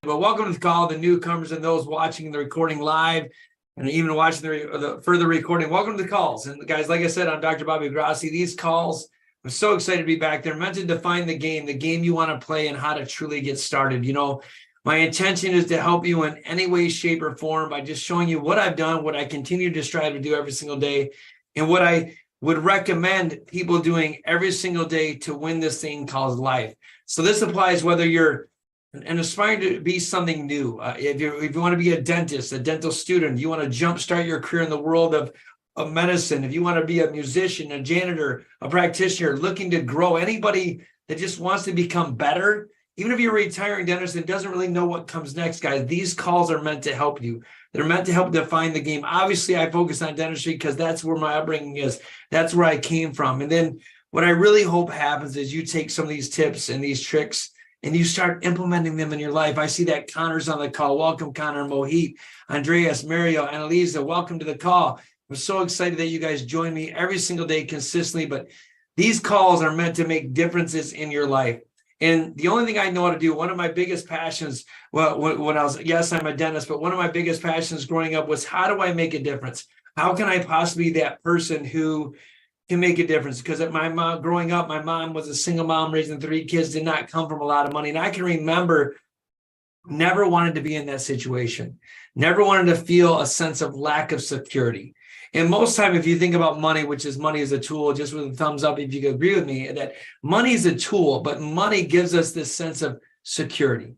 Well, welcome to the call, the newcomers and those watching the recording live and even watching the further recording. Welcome to the calls. And guys, like I said, I'm Dr. Bobby Grossi. These calls, I'm so excited to be back. They're meant to define the game you want to play and how to truly get started. You know, my intention is to help you in any way, shape, or form by just showing you what I've done, what I continue to strive to do every single day, and what I would recommend people doing every single day to win this thing called life. So this applies whether you're and aspiring to be something new. If you want to be a dentist, a dental student, you want to jumpstart your career in the world of medicine, if you want to be a musician, a janitor, a practitioner, looking to grow, anybody that just wants to become better, even if you're a retiring dentist and doesn't really know what comes next, guys, these calls are meant to help you. They're meant to help define the game. Obviously, I focus on dentistry because that's where my upbringing is. That's where I came from. And then what I really hope happens is you take some of these tips and these tricks and you start implementing them in your life. I see that Connor's on the call. Welcome, Connor, Mohit, Andreas, Mario, Annalisa. Welcome to the call. I'm so excited that you guys join me every single day consistently. But these calls are meant to make differences in your life. And the only thing I know how to do, one of my biggest passions, well, when I was, yes, I'm a dentist, but one of my biggest passions growing up was how do I make a difference? How can I possibly be that person who can make a difference? Because at my mom, growing up, my mom was a single mom raising 3 kids, did not come from a lot of money. And I can remember never wanted to be in that situation, never wanted to feel a sense of lack of security. And most time, if you think about money, which is money is a tool, just with a thumbs up if you could agree with me, that money is a tool, but money gives us this sense of security.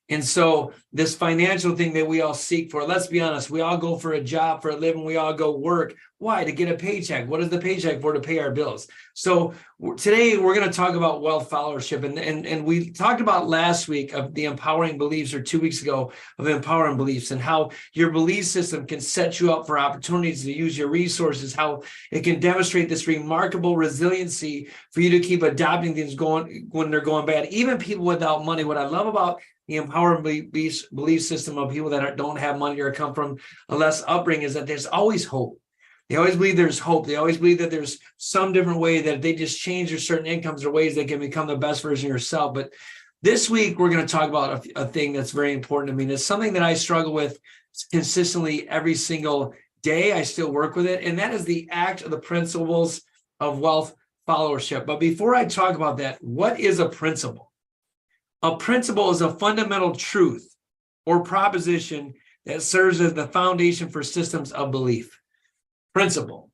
And so this financial thing that we all seek for, let's be honest, we all go for a job, for a living, we all go work. Why? To get a paycheck. What is the paycheck for? To pay our bills. So today we're going to talk about wealth followership. And we talked about last week of the empowering beliefs, or 2 weeks ago of empowering beliefs, and how your belief system can set you up for opportunities to use your resources, how it can demonstrate this remarkable resiliency for you to keep adopting things going when they're going bad. Even people without money, what I love about the empowering belief system of people that don't have money or come from a less upbringing is that there's always hope. They always believe there's hope. They always believe that there's some different way that if they just change their certain incomes or ways they can become the best version of yourself. But this week, we're going to talk about a thing that's very important to me. And it's something that I struggle with consistently every single day. I still work with it. And that is the act of the principles of wealth followership. But before I talk about that, what is a principle? A principle is a fundamental truth or proposition that serves as the foundation for systems of belief. Principle.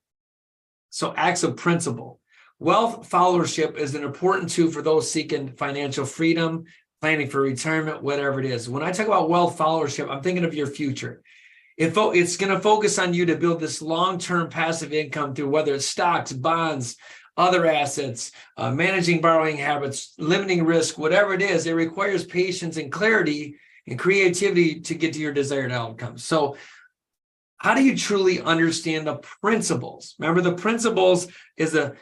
So acts of principle. Wealth followership is an important tool for those seeking financial freedom, planning for retirement, whatever it is. When I talk about wealth followership, I'm thinking of your future. It's going to focus on you to build this long-term passive income through whether it's stocks, bonds, other assets, managing borrowing habits, limiting risk, whatever it is. It requires patience and clarity and creativity to get to your desired outcomes. So how do you truly understand the principles? Remember, the principles is a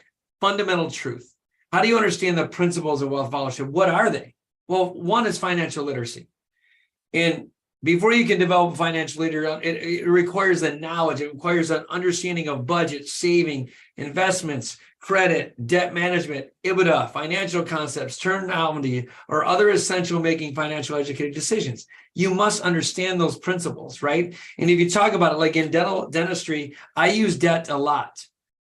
fundamental truth. How do you understand the principles of wealth followership? What are they? Well, one is financial literacy. And before you can develop financial literacy, it requires a knowledge. It requires an understanding of budget, saving, investments, credit, debt management, EBITDA, financial concepts, terminology, or other essential making financial educated decisions. You must understand those principles, right? And if you talk about it, like in dentistry, I use debt a lot.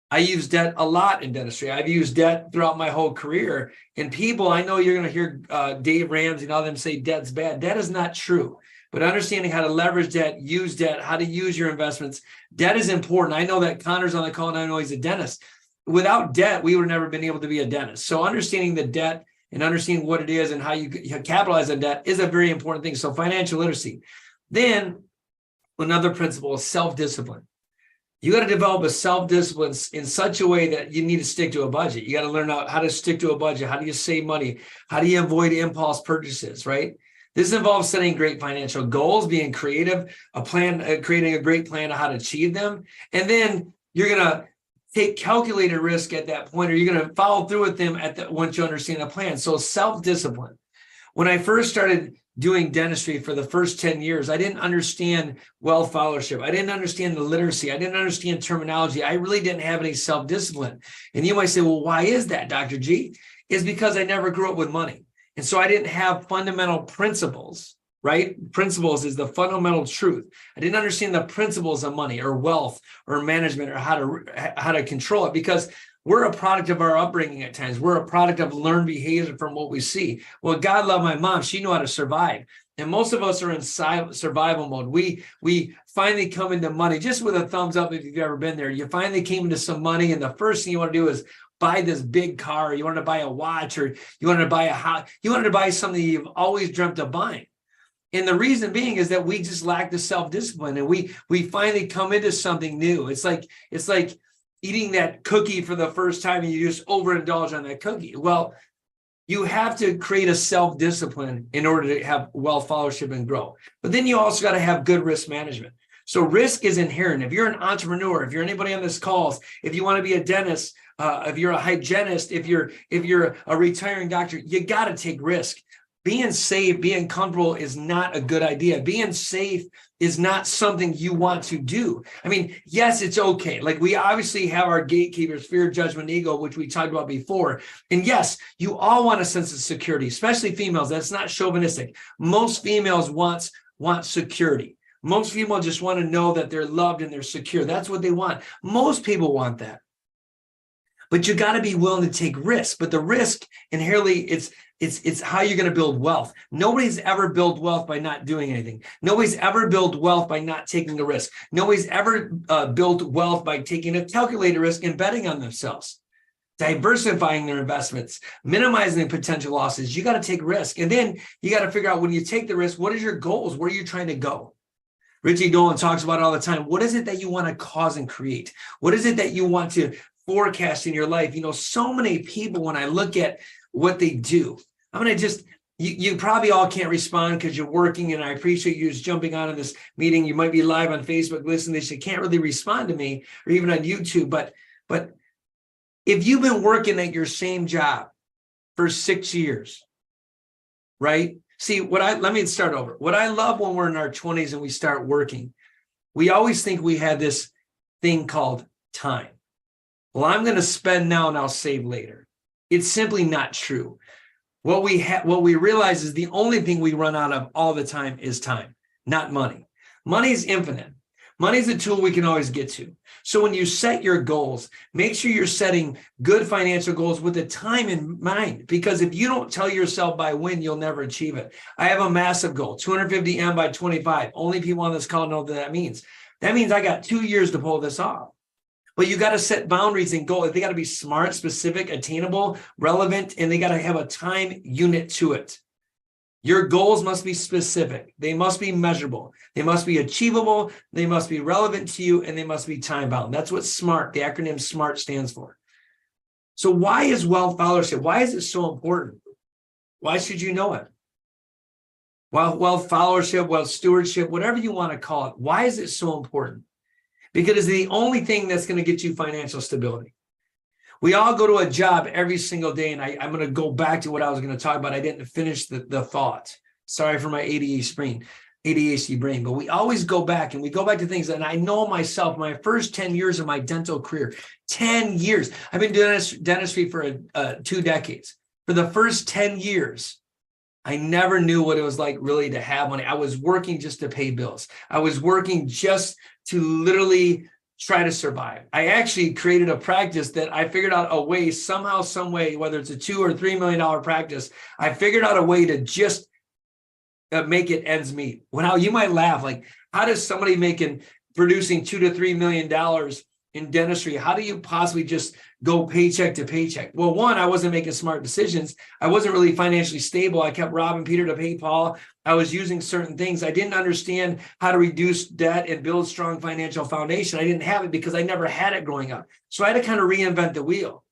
I use debt a lot in dentistry. I've used debt throughout my whole career. And people, I know you're going to hear Dave Ramsey and all them say debt's bad. Debt is not true. But understanding how to leverage debt, use debt, how to use your investments, debt is important. I know that Connor's on the call and I know he's a dentist. Without debt, we would have never been able to be a dentist. So understanding the debt and understanding what it is and how you capitalize on debt is a very important thing. So financial literacy. Then another principle is self-discipline. You got to develop a self-discipline in such a way that you need to stick to a budget. You got to learn how to stick to a budget. How do you save money? How do you avoid impulse purchases, right? This involves setting great financial goals, being creative, creating a great plan on how to achieve them. And then you're going to take calculated risk at that point, or you're going to follow through with them once you understand the plan. So self-discipline. When I first started doing dentistry for the first 10 years, I didn't understand wealth followership. I didn't understand the literacy. I didn't understand terminology. I really didn't have any self-discipline. And you might say, well, why is that, Dr. G? It's because I never grew up with money. And so I didn't have fundamental principles right? Principles is the fundamental truth. I didn't understand the principles of money or wealth or management or how to control it, because we're a product of our upbringing at times. We're a product of learned behavior from what we see. Well, God loved my mom. She knew how to survive. And most of us are in survival mode. We finally come into money, just with a thumbs up if you've ever been there. You finally came into some money, and the first thing you want to do is buy this big car. You want to buy a watch, or you want to buy a house. You want to buy something you've always dreamt of buying. And the reason being is that we just lack the self-discipline, and we finally come into something new. It's like eating that cookie for the first time, and you just overindulge on that cookie. Well, you have to create a self-discipline in order to have wealth followership and grow. But then you also got to have good risk management. So risk is inherent. If you're an entrepreneur, if you're anybody on this calls, if you want to be a dentist, if you're a hygienist, if you're a retiring doctor, you got to take risk. Being safe, being comfortable is not a good idea. Being safe is not something you want to do. I mean, yes, it's okay. Like, we obviously have our gatekeepers, fear, judgment, ego, which we talked about before. And yes, you all want a sense of security, especially females. That's not chauvinistic. Most females want security. Most females just want to know that they're loved and they're secure. That's what they want. Most people want that. But you got to be willing to take risks. But the risk inherently, it's how you're going to build wealth. Nobody's ever built wealth by not doing anything. Nobody's ever built wealth by not taking a risk. Nobody's ever built wealth by taking a calculated risk and betting on themselves, diversifying their investments, minimizing potential losses. You got to take risk. And then you got to figure out, when you take the risk, what is your goals? Where are you trying to go? Richie Dolan talks about it all the time. What is it that you want to cause and create? What is it that you want to forecast in your life? You know, so many people, when I look at what they do, I'm going to just, you probably all can't respond because you're working, and I appreciate you just jumping on in this meeting. You might be live on Facebook listening to this. You can't really respond to me, or even on YouTube. But if you've been working at your same job for 6 years, right? See, let me start over. What I love when we're in our 20s and we start working, we always think we have this thing called time. Well, I'm going to spend now and I'll save later. It's simply not true. What we realize is the only thing we run out of all the time is time, not money. Money is infinite. Money is a tool we can always get to. So when you set your goals, make sure you're setting good financial goals with the time in mind, because if you don't tell yourself by when, you'll never achieve it. I have a massive goal, 250 M by 25. Only people on this call know what that means. That means I got 2 years to pull this off. But you got to set boundaries and goals. They got to be smart, specific, attainable, relevant, and they got to have a time unit to it. Your goals must be specific. They must be measurable. They must be achievable. They must be relevant to you, and they must be time bound. That's what SMART, the acronym SMART, stands for. So why is wealth followership? Why is it so important? Why should you know it? Wealth followership, wealth stewardship, whatever you want to call it. Why is it so important? Because it's the only thing that's going to get you financial stability. We all go to a job every single day, and I'm going to go back to what I was going to talk about. I didn't finish the thought. Sorry for my ADHD brain, but we always go back, and we go back to things. And I know myself, my first 10 years of my dental career, 10 years. I've been doing dentistry for 2 decades. For the first 10 years, I never knew what it was like really to have money. I was working just to pay bills. I was working just to literally try to survive. I actually created a practice that I figured out a way, somehow, some way, whether it's a $2 or $3 million practice, I figured out a way to just make it ends meet. Well, you might laugh, like, how does somebody producing $2 to $3 million in dentistry, how do you possibly just go paycheck to paycheck? Well, one, I wasn't making smart decisions. I wasn't really financially stable. I kept robbing Peter to pay Paul. I was using certain things. I didn't understand how to reduce debt and build strong financial foundation. I didn't have it because I never had it growing up. So I had to kind of reinvent the wheel.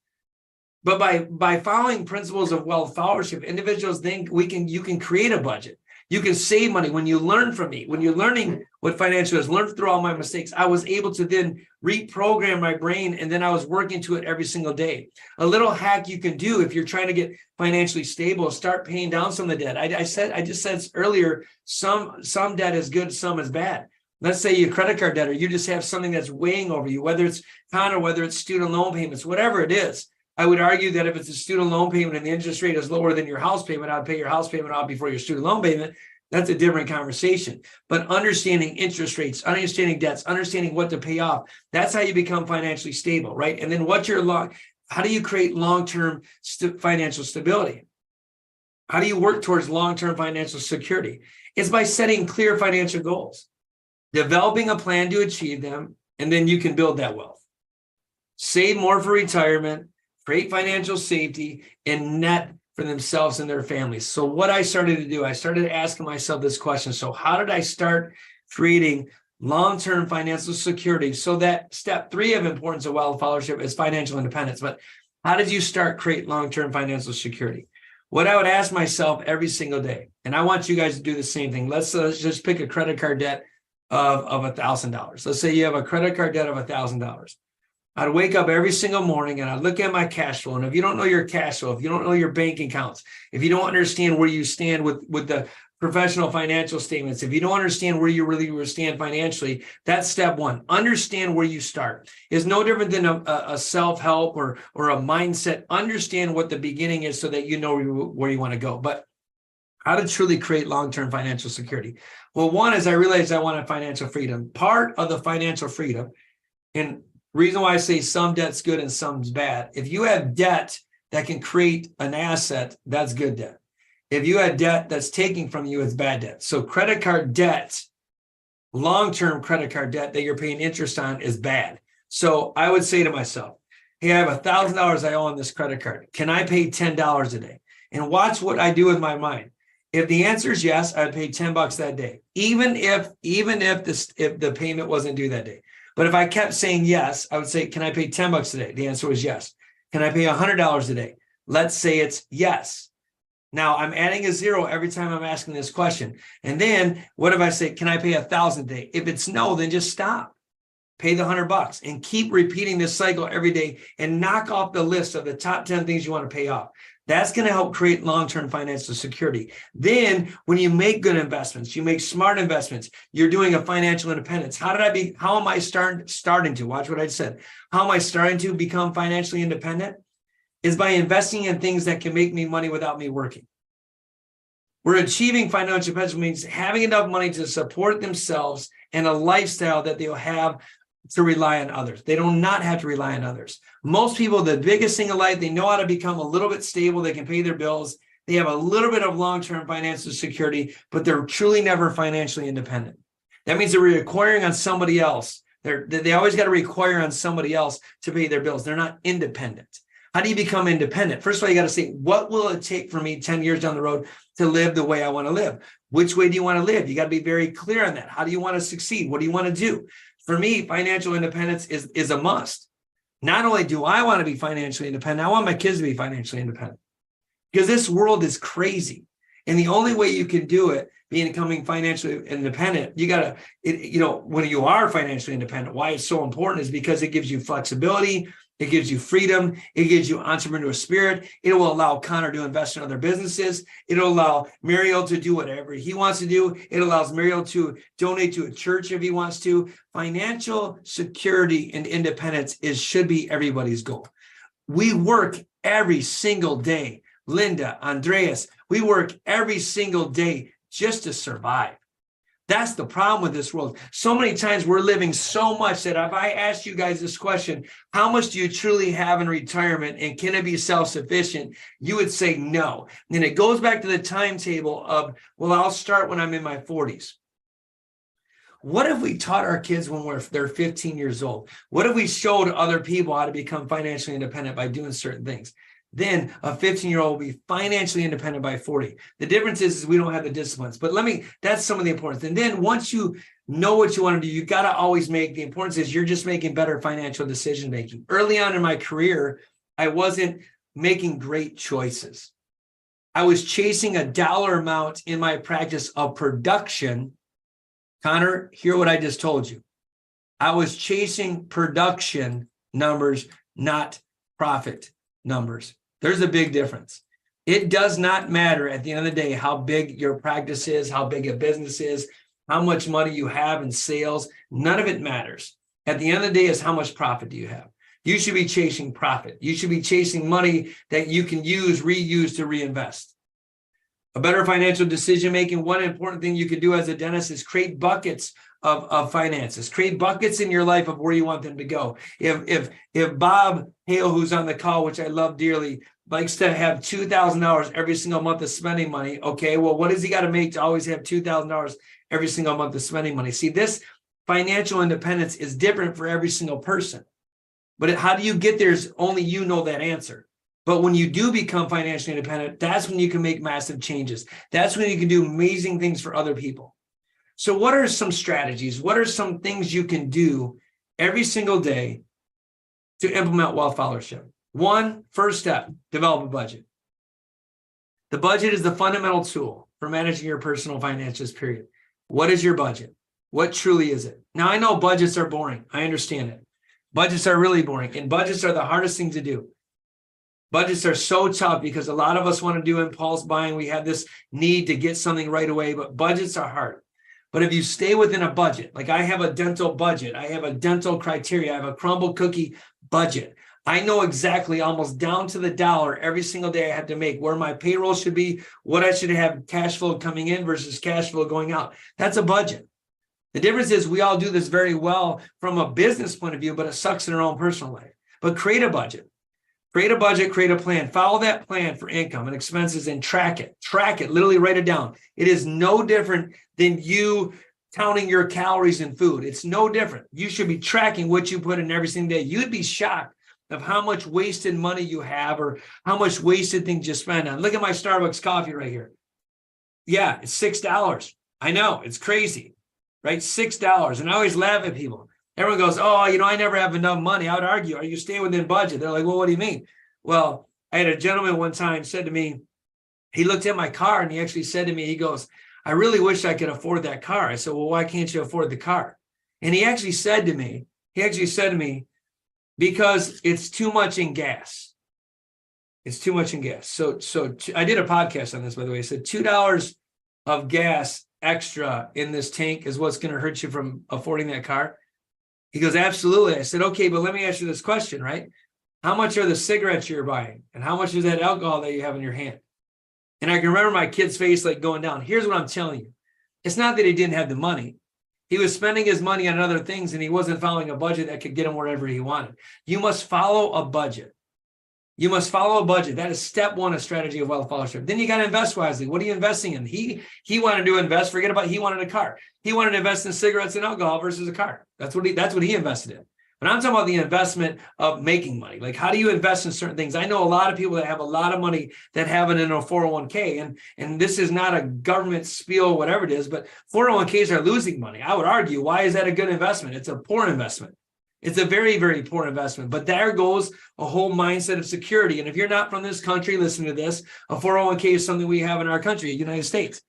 But by following principles of wealth followership, individuals think you can create a budget. You can save money. When you learn from me, when you're learning what financial is, learn through all my mistakes, I was able to then reprogram my brain, and then I was working to it every single day. A little hack you can do if you're trying to get financially stable, start paying down some of the debt. I just said earlier, some debt is good, some is bad. Let's say you're a credit card debtor, you just have something that's weighing over you, whether it's con or whether it's student loan payments, whatever it is. I would argue that if it's a student loan payment and the interest rate is lower than your house payment, I'd pay your house payment off before your student loan payment. That's a different conversation. But understanding interest rates, understanding debts, understanding what to pay off, that's how you become financially stable, right? And then how do you create long-term financial stability? How do you work towards long-term financial security? It's by setting clear financial goals, developing a plan to achieve them, and then you can build that wealth. Save more for retirement, create financial safety, and net for themselves and their families. So what I started to do, I started asking myself this question. So how did I start creating long-term financial security? So that step 3 of importance of wealth followership is financial independence. But how did you start create long-term financial security? What I would ask myself every single day, and I want you guys to do the same thing. Let's just pick a credit card debt of $1,000. Let's say you have a credit card debt of $1,000. I'd wake up every single morning and I'd look at my cash flow. And if you don't know your cash flow, if you don't know your bank accounts, if you don't understand where you stand with the professional financial statements, if you don't understand where you really stand financially, that's step 1. Understand where you start. It's no different than a self-help or a mindset. Understand what the beginning is so that you know where you want to go. But how to truly create long-term financial security? Well, one is I realized I wanted financial freedom. Part of the financial freedom, and reason why I say some debt's good and some's bad. If you have debt that can create an asset, that's good debt. If you have debt that's taking from you, it's bad debt. So credit card debt, long-term credit card debt that you're paying interest on is bad. So I would say to myself, hey, I have $1,000 I owe on this credit card. Can I pay $10 a day? And watch what I do with my mind. If the answer is yes, I'd pay $10 that day, even if the payment wasn't due that day. But if I kept saying yes, I would say, can I pay $10 a day? The answer was yes. Can I pay $100 a day? Let's say it's yes. Now I'm adding a 0 every time I'm asking this question. And then what if I say, can I pay $1,000 a day? If it's no, then just stop. Pay the $100 and keep repeating this cycle every day and knock off the list of the top 10 things you want to pay off. That's going to help create long-term financial security. Then when you make good investments, you make smart investments, you're doing a financial independence. How am I starting to, watch what I said. How am I starting to become financially independent? Is by investing in things that can make me money without me working. We're achieving financial independence means having enough money to support themselves and a lifestyle that they'll have to rely on others. They do not have to rely on others. Most people, the biggest thing in life, they know how to become a little bit stable. They can pay their bills. They have a little bit of long-term financial security, but they're truly never financially independent. That means they're requiring on somebody else. They always got to require on somebody else to pay their bills. They're not independent. How do you become independent? First of all, you got to say, what will it take for me 10 years down the road to live the way I want to live? Which way do you want to live? You got to be very clear on that. How do you want to succeed? What do you want to do? For me, financial independence is a must. Not only do I want to be financially independent, I want my kids to be financially independent because this world is crazy. And the only way you can do it, becoming financially independent, you got to, when you are financially independent, why it's so important is because it gives you flexibility. It gives you freedom. It gives you entrepreneurial spirit. It will allow Connor to invest in other businesses. It'll allow Mario to do whatever he wants to do. It allows Mario to donate to a church if he wants to. Financial security and independence should be everybody's goal. We work every single day. Linda, Andreas, we work every single day just to survive. That's the problem with this world. So many times we're living so much that if I asked you guys this question, how much do you truly have in retirement and can it be self-sufficient? You would say no. And it goes back to the timetable of, well, I'll start when I'm in my 40s. What if we taught our kids when they're 15 years old? What if we showed other people how to become financially independent by doing certain things? Then a 15-year-old will be financially independent by 40. The difference is we don't have the disciplines. But that's some of the importance. And then once you know what you want to do, you got to always the importance is you're just making better financial decision making. Early on in my career, I wasn't making great choices. I was chasing a dollar amount in my practice of production. Connor, hear what I just told you. I was chasing production numbers, not profit numbers. There's a big difference. It does not matter at the end of the day how big your practice is, how big a business is, how much money you have in sales. None of it matters. At the end of the day is how much profit do you have. You should be chasing profit. You should be chasing money that you can reuse to reinvest. A better financial decision-making, one important thing you can do as a dentist is create buckets of finances. Create buckets in your life of where you want them to go. If Bob Hale, who's on the call, which I love dearly, likes to have $2,000 every single month of spending money, okay, well, what does he got to make to always have $2,000 every single month of spending money? See, this financial independence is different for every single person. But how do you get there is only you know that answer. But when you do become financially independent, that's when you can make massive changes. That's when you can do amazing things for other people. So what are some strategies? What are some things you can do every single day to implement wealth followership? One, first step, develop a budget. The budget is the fundamental tool for managing your personal finances, period. What is your budget? What truly is it? Now, I know budgets are boring. I understand it. Budgets are really boring, and budgets are the hardest thing to do. Budgets are so tough because a lot of us want to do impulse buying. We have this need to get something right away, but budgets are hard. But if you stay within a budget, like I have a dental budget, I have a dental criteria, I have a crumble cookie budget. I know exactly almost down to the dollar every single day I have to make where my payroll should be, what I should have cash flow coming in versus cash flow going out. That's a budget. The difference is we all do this very well from a business point of view, but it sucks in our own personal life. But create a budget. Create a budget, create a plan. Follow that plan for income and expenses and track it. Track it, literally write it down. It is no different than you counting your calories in food. It's no different. You should be tracking what you put in every single day. You'd be shocked of how much wasted money you have or how much wasted things you spend on. Look at my Starbucks coffee right here. Yeah, it's $6. I know, it's crazy, right? $6. And I always laugh at people. Everyone goes, oh, I never have enough money. I would argue, are you staying within budget? They're like, well, what do you mean? Well, I had a gentleman one time said to me, he looked at my car and he actually said to me, he goes, I really wish I could afford that car. I said, well, why can't you afford the car? And he actually said to me, because it's too much in gas. It's too much in gas. So I did a podcast on this, by the way. I said $2 of gas extra in this tank is what's going to hurt you from affording that car. He goes, absolutely. I said, okay, but let me ask you this question, right? How much are the cigarettes you're buying? And how much is that alcohol that you have in your hand? And I can remember my kid's face like going down. Here's what I'm telling you. It's not that he didn't have the money. He was spending his money on other things and he wasn't following a budget that could get him wherever he wanted. You must follow a budget. You must follow a budget. That is step one of strategy of wealth followership. Then you got to invest wisely. What are you investing in? He wanted to invest. Forget about. He wanted a car. He wanted to invest in cigarettes and alcohol versus a car. That's what he invested in. But I'm talking about the investment of making money. Like, how do you invest in certain things? I know a lot of people that have a lot of money that have it in a 401k, and this is not a government spiel, whatever it is, but 401ks are losing money. I would argue, why is that a good investment? It's a poor investment. It's a very, very poor investment. But there goes a whole mindset of security. And if you're not from this country, listen to this. A 401k is something we have in our country, the United States.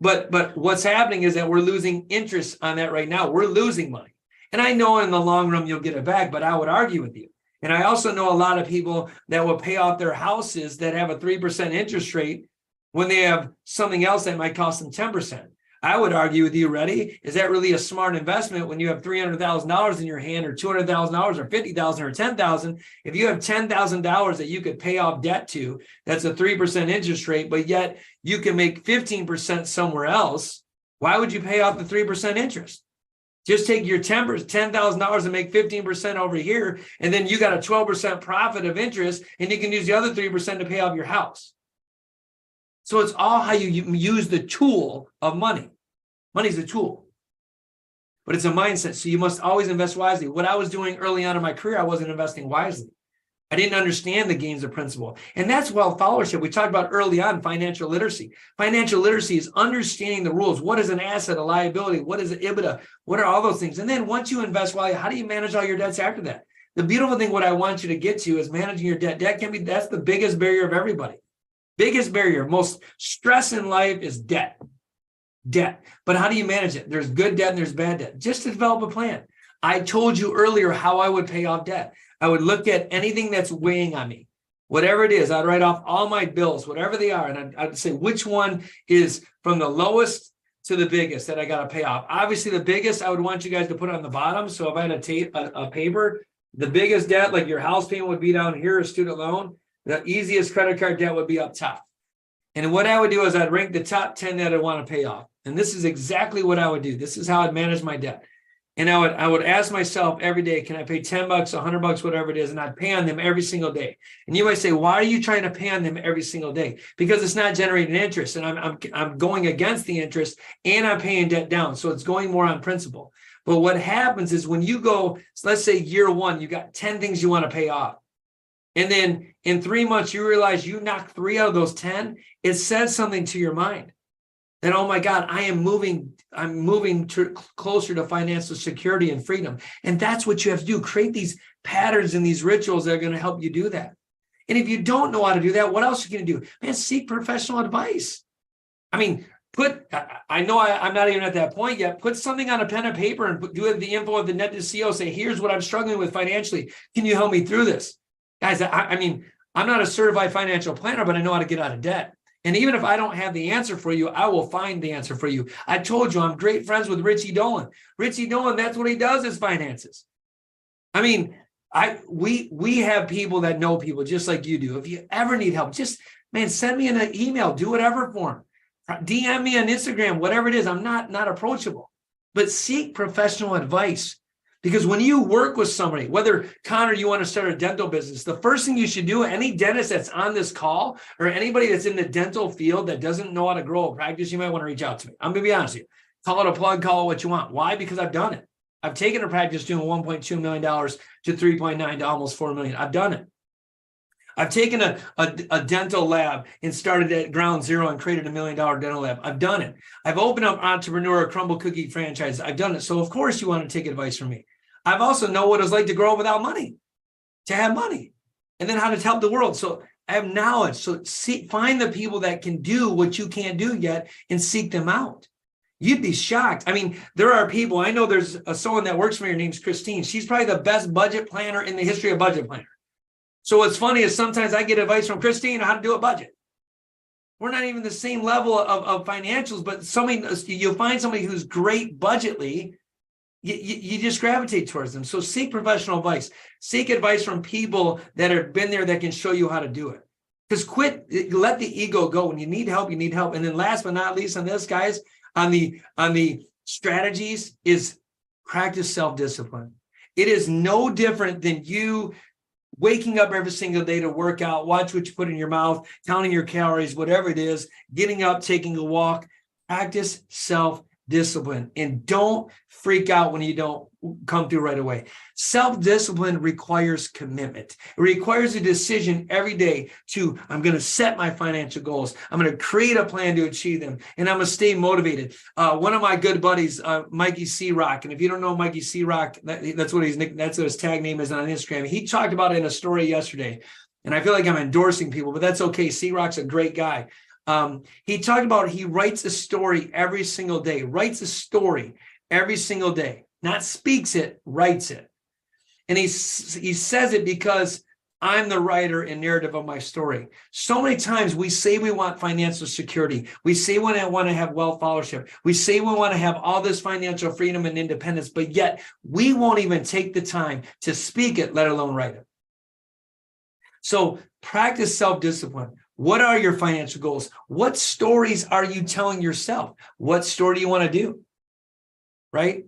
But what's happening is that we're losing interest on that right now. We're losing money. And I know in the long run you'll get it back, but I would argue with you. And I also know a lot of people that will pay off their houses that have a 3% interest rate when they have something else that might cost them 10%. I would argue with you, ready? Is that really a smart investment when you have $300,000 in your hand or $200,000 or $50,000 or $10,000? If you have $10,000 that you could pay off debt to, that's a 3% interest rate, but yet you can make 15% somewhere else. Why would you pay off the 3% interest? Just take your $10,000 and make 15% over here, and then you got a 12% profit of interest, and you can use the other 3% to pay off your house. So it's all how you use the tool of money. Money's a tool, but it's a mindset. So you must always invest wisely. What I was doing early on in my career, I wasn't investing wisely. I didn't understand the gains of principle. And that's wealth followership. We talked about early on financial literacy. Financial literacy is understanding the rules. What is an asset, a liability? What is an EBITDA? What are all those things? And then once you invest wisely, how do you manage all your debts after that? The beautiful thing, what I want you to get to is managing your debt. That's the biggest barrier of everybody. Biggest barrier, most stress in life is debt. But how do you manage it? There's good debt and there's bad debt. Just to develop a plan. I told you earlier how I would pay off debt. I would look at anything that's weighing on me, whatever it is. I'd write off all my bills, whatever they are. And I'd say which one is from the lowest to the biggest that I got to pay off. Obviously, the biggest I would want you guys to put on the bottom. So if I had a paper, the biggest debt, like your house payment would be down here, a student loan. The easiest credit card debt would be up top. And what I would do is I'd rank the top 10 that I want to pay off. And this is exactly what I would do. This is how I'd manage my debt. And I would ask myself every day, can I pay 10 bucks, 100 bucks, whatever it is, and I'd pay on them every single day. And you might say, why are you trying to pay on them every single day? Because it's not generating interest, and I'm going against the interest, and I'm paying debt down. So it's going more on principle. But what happens is when you go, let's say year one, you got 10 things you want to pay off. And then in 3 months, you realize you knocked 3 out of those 10. It says something to your mind that, oh my God, I'm moving closer to financial security and freedom. And that's what you have to do. Create these patterns and these rituals that are going to help you do that. And if you don't know how to do that, what else are you going to do? Man, seek professional advice. I mean, I know I'm not even at that point yet. Put something on a pen and paper and do the info of the net to CEO. Say, here's what I'm struggling with financially. Can you help me through this? Guys, I mean, I'm not a certified financial planner, but I know how to get out of debt. And even if I don't have the answer for you, I will find the answer for you. I told you I'm great friends with Richie Dolan. Richie Dolan, that's what he does is finances. I mean, we have people that know people just like you do. If you ever need help, just, man, send me an email, do whatever for him. DM me on Instagram, whatever it is. I'm not approachable, but seek professional advice. Because when you work with somebody, whether, Connor, you want to start a dental business, the first thing you should do, any dentist that's on this call or anybody that's in the dental field that doesn't know how to grow a practice, you might want to reach out to me. I'm going to be honest with you. Call it a plug, call it what you want. Why? Because I've done it. I've taken a practice doing $1.2 million to 3.9 to almost 4 million. I've done it. I've taken a dental lab and started at ground zero and created $1 million dental lab. I've done it. I've opened up entrepreneur crumble cookie franchises. I've done it. So of course you want to take advice from me. I've also know what it's like to grow up without money, to have money, and then how to help the world. So I have knowledge. So find the people that can do what you can't do yet and seek them out. You'd be shocked. I mean, there are people, I know there's someone that works for me, her name's Christine. She's probably the best budget planner in the history of budget planner. So what's funny is sometimes I get advice from Christine on how to do a budget. We're not even the same level of financials, but you'll find somebody who's great budgetly, you just gravitate towards them. So seek professional advice. Seek advice from people that have been there that can show you how to do it. Because let the ego go. When you need help, you need help. And then last but not least on this, guys, on the strategies is practice self-discipline. It is no different than you waking up every single day to work out, watch what you put in your mouth, counting your calories, whatever it is, getting up, taking a walk. Practice self-discipline and don't freak out when you don't come through right away. Self-discipline requires commitment. It requires a decision every day to, I'm going to set my financial goals. I'm going to create a plan to achieve them, and I'm going to stay motivated. One of my good buddies, Mikey C. Rock, and if you don't know Mikey C. Rock, that's what his tag name is on Instagram. He talked about it in a story yesterday, and I feel like I'm endorsing people, but that's okay. C. Rock's a great guy. He talked about he writes a story every single day, not speaks it, writes it. And he says it because I'm the writer and narrative of my story. So many times we say we want financial security. We say we want to have wealth followership. We say we want to have all this financial freedom and independence, but yet we won't even take the time to speak it, let alone write it. So practice self-discipline. What are your financial goals? What stories are you telling yourself? What story do you want to do? Right?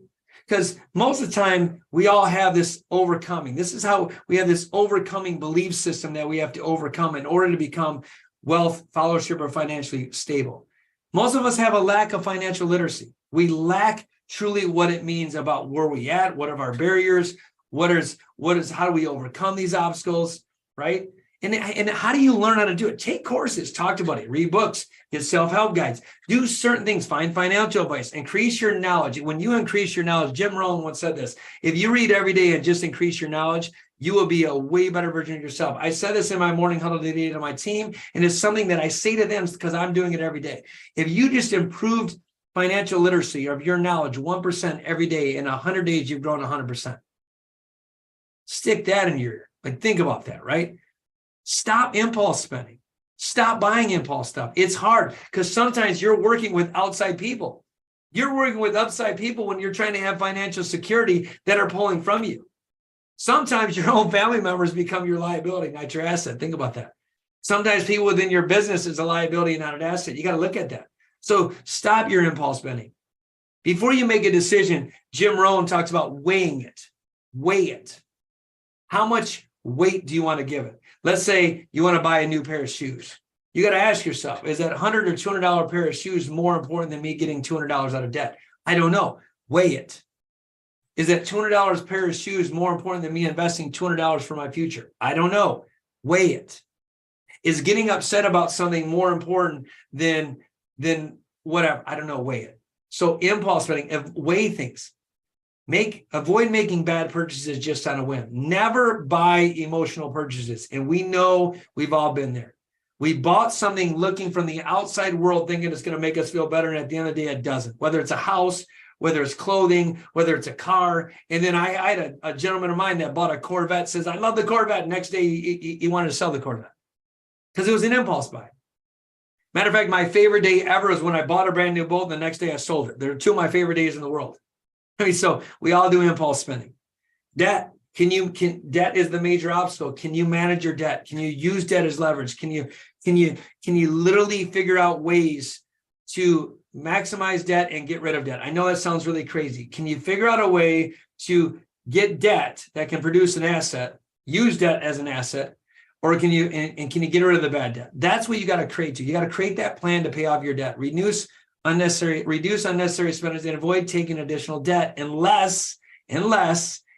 Because most of the time, we all have this overcoming. This is how we have this overcoming belief system that we have to overcome in order to become wealth, followership, or financially stable. Most of us have a lack of financial literacy. We lack truly what it means about where we at, what are our barriers, how do we overcome these obstacles, right? And how do you learn how to do it? Take courses, talk about it, read books, get self-help guides, do certain things, find financial advice, increase your knowledge. When you increase your knowledge, Jim Rohn once said this, if you read every day and just increase your knowledge, you will be a way better version of yourself. I said this in my morning huddle today to my team, and it's something that I say to them because I'm doing it every day. If you just improved financial literacy of your knowledge 1% every day, in 100 days, you've grown 100%. Stick that in your ear. Like, think about that, right? Stop impulse spending. Stop buying impulse stuff. It's hard because sometimes you're working with outside people. You're working with outside people when you're trying to have financial security that are pulling from you. Sometimes your own family members become your liability, not your asset. Think about that. Sometimes people within your business is a liability, not an asset. You got to look at that. So stop your impulse spending. Before you make a decision, Jim Rohn talks about weighing it. Weigh it. How much weight do you want to give it? Let's say you want to buy a new pair of shoes. You got to ask yourself, is that $100 or $200 pair of shoes more important than me getting $200 out of debt? I don't know. Weigh it. Is that $200 pair of shoes more important than me investing $200 for my future? I don't know. Weigh it. Is getting upset about something more important than whatever? I don't know. Weigh it. So impulse spending, weigh things. Avoid making bad purchases just on a whim. Never buy emotional purchases. And we know we've all been there. We bought something looking from the outside world thinking it's going to make us feel better. And at the end of the day, it doesn't. Whether it's a house, whether it's clothing, whether it's a car. And then I had a gentleman of mine that bought a Corvette, says, I love the Corvette. Next day, he wanted to sell the Corvette because it was an impulse buy. Matter of fact, my favorite day ever was when I bought a brand new boat. And the next day I sold it. They're two of my favorite days in the world. I mean, so we all do impulse spending. Debt. Debt is the major obstacle. Can you manage your debt? Can you use debt as leverage? Can you literally figure out ways to maximize debt and get rid of debt? I know that sounds really crazy. Can you figure out a way to get debt that can produce an asset, use debt as an asset, or can you get rid of the bad debt? That's what you got to create. You got to create that plan to pay off your debt. Reduce unnecessary spending and avoid taking additional debt unless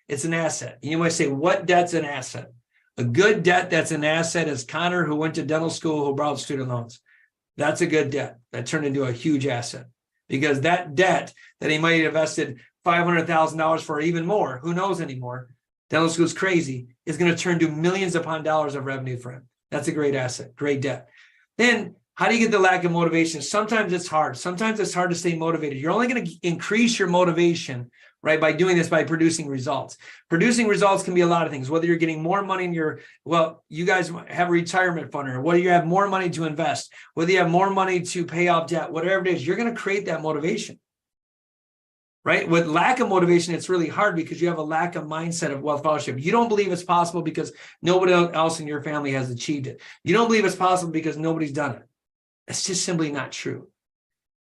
it's an asset. And you might say, what debt's an asset? A good debt that's an asset is Connor, who went to dental school, who borrowed student loans. That's a good debt that turned into a huge asset, because that debt that he might have invested $500,000 for, or even more, who knows anymore, dental school's crazy, is going to turn to millions upon dollars of revenue for him. That's a great asset, great debt. Then how do you get the lack of motivation? Sometimes it's hard. Sometimes it's hard to stay motivated. You're only going to increase your motivation, right, by doing this, by producing results. Producing results can be a lot of things, whether you're getting more money in you guys have a retirement fund, or whether you have more money to invest, whether you have more money to pay off debt, whatever it is, you're going to create that motivation, right? With lack of motivation, it's really hard because you have a lack of mindset of wealth fellowship. You don't believe it's possible because nobody else in your family has achieved it. You don't believe it's possible because nobody's done it. It's just simply not true.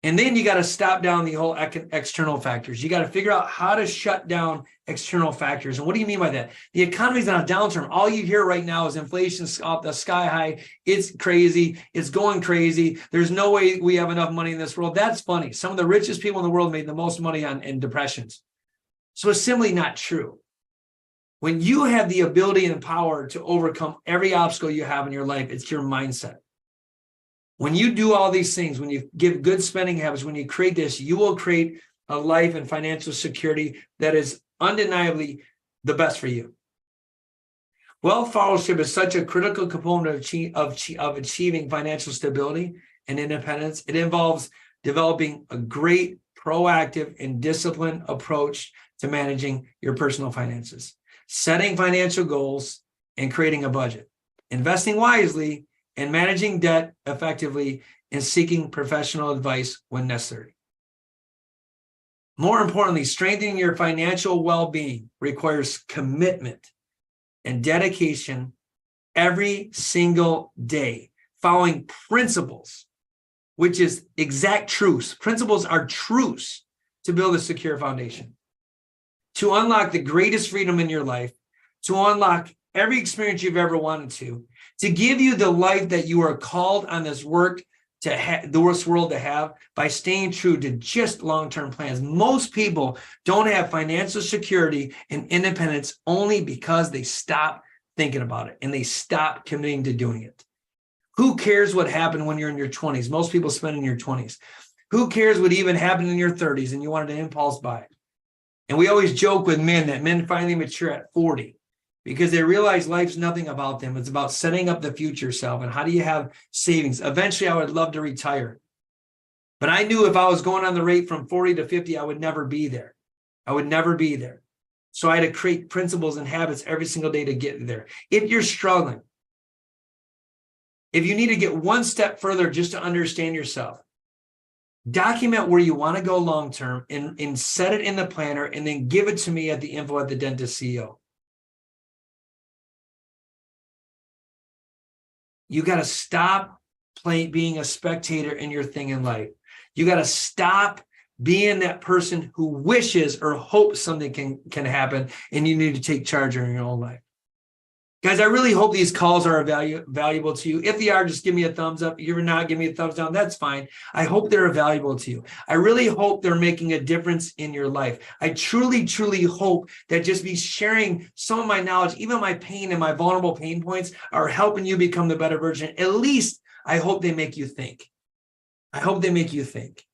And then you got to stop down the whole external factors. You got to figure out how to shut down external factors. And what do you mean by that? The economy's on a downturn. All you hear right now is inflation's off the sky high. It's crazy. It's going crazy. There's no way we have enough money in this world. That's funny. Some of the richest people in the world made the most money in depressions. So it's simply not true. When you have the ability and power to overcome every obstacle you have in your life, it's your mindset. When you do all these things, when you give good spending habits, when you create this, you will create a life and financial security that is undeniably the best for you. Wealth followership is such a critical component of achieving financial stability and independence. It involves developing a great, proactive, and disciplined approach to managing your personal finances, setting financial goals, and creating a budget, investing wisely, and managing debt effectively, and seeking professional advice when necessary. More importantly, strengthening your financial well-being requires commitment and dedication every single day, following principles, which is exact truths. Principles are truths to build a secure foundation, to unlock the greatest freedom in your life, to unlock every experience you've ever wanted to give you the life that you are called on this world to have by staying true to just long-term plans. Most people don't have financial security and independence only because they stop thinking about it and they stop committing to doing it. Who cares what happened when you're in your 20s? Most people spend in your 20s. Who cares what even happened in your 30s and you wanted to impulse buy? And we always joke with men that men finally mature at 40. Because they realize life's nothing about them. It's about setting up the future self and how do you have savings. Eventually, I would love to retire. But I knew if I was going on the rate from 40 to 50, I would never be there. I would never be there. So I had to create principles and habits every single day to get there. If you're struggling, if you need to get one step further just to understand yourself, document where you want to go long-term and set it in the planner and then give it to me at the info at the dentist CEO. You got to stop being a spectator in your thing in life. You got to stop being that person who wishes or hopes something can happen, and you need to take charge in your own life. Guys, I really hope these calls are valuable to you. If they are, just give me a thumbs up. If you're not, give me a thumbs down. That's fine. I hope they're valuable to you. I really hope they're making a difference in your life. I truly, truly hope that just me sharing some of my knowledge, even my pain and my vulnerable pain points, are helping you become the better version. At least I hope they make you think. I hope they make you think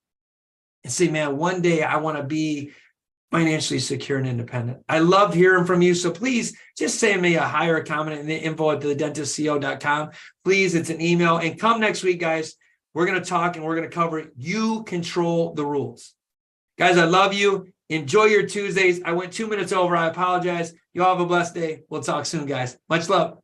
and say, man, one day I want to be financially secure and independent. I love hearing from you. So please just send me a hi or a comment in the info@thedentistco.com. Please, it's an email. And come next week, guys. We're going to talk and we're going to cover you control the rules. Guys, I love you. Enjoy your Tuesdays. I went 2 minutes over. I apologize. You all have a blessed day. We'll talk soon, guys. Much love.